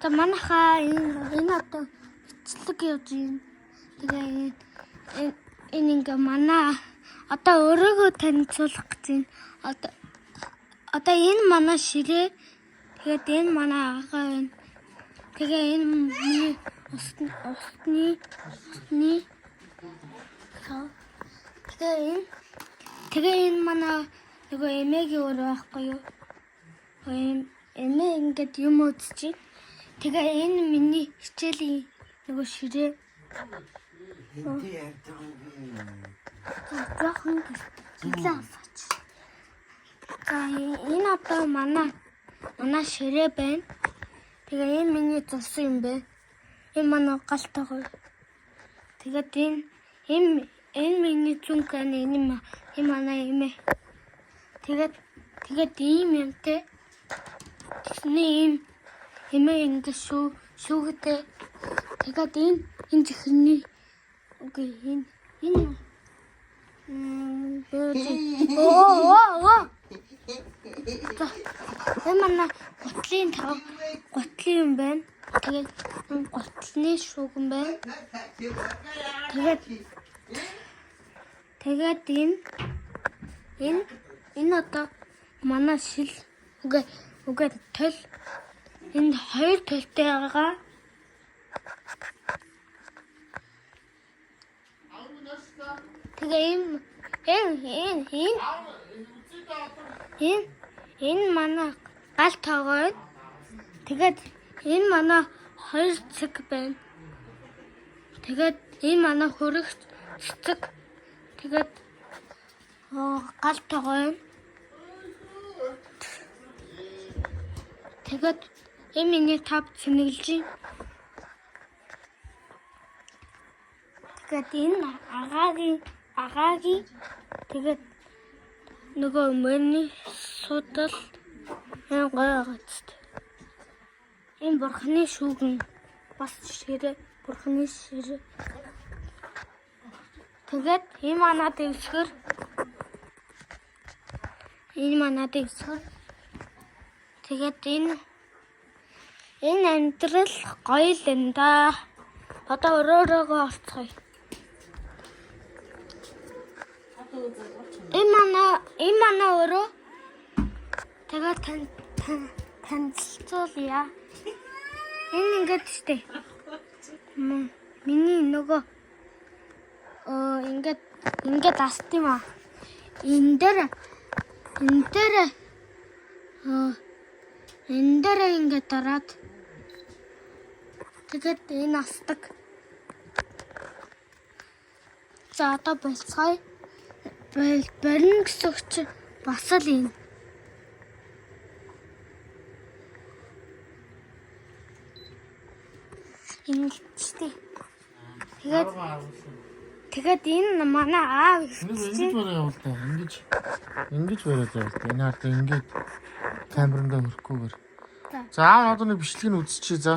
За манайхаа энэ одоо бичлэг явж байна. Тэгээ энэ ингээ манай одоо өөрийгөө танилцуулах гэж байна. Одоо энэ манай ширээ. Тэгээд энэ манай агаа байна. Тэгээ энэ миний усны тэгээ энэ манай нөгөө эмээгийн өөр байхгүй юу? Эмээ ингээд юм үзчих. Тэгээ энэ миний хичээлийн нөгөө ширээ. Жохон гэлээ аваач. За энэ одоо манай ширээ байна. Тэгээ энэ миний зурсан юм бэ. Энэ манай галтайгаа. Тэгээд энэ миний зүнхэн энэ манай эмээ. Тэгээд ийм юм те. Тэсний эмээ ингэ шүүгтэй. Тэгээд энэ чихний үгүй энэ манай готлын юм байна. Тэгээд готлны шүүгэн байна. Тэгээд энэ одоо манай шил үгүй төл энэ хоёр төлтэй байгаа. Тэгээ энэ манай гал тоогоо. Тэгээд энэ манай хоёр цэг байна. Тэгээд энэ манай хөрөх цэг. Тэгээд гал тоогоо. Тэгээд энэ миний тав цэнэглэж байна. Тэгээд энэ агагийн тэгээд нөгөө мөрний судал энэ гоё гацт. Энэ бурхны шүүгэн бас ширээ бурхны ширээ. Тэгээд энэ манай дэвсгэр тэгээд энэ амьдрал гоё л энэ да. Одоо өрөөгөө орцгоё. Энэ манай өрөө тэгээд танилцуулъя. Энэ ингээд штэ. Миний нөгөө ингээд аст юм аа. Энэ дээр ингээд дараад тэгээд энэ астдаг. За одоо болцгоё. Барин гэсэгч бас л энэ. Ингэжтэй. Тэгээд энэ манай аав ингэж бараа явуултаа. Ингэж бараад явуултаа. Энэ хараа ингэж камеранда хөрөхгүйгээр. За аав одоо нэг бичлэг нь үзчихье за.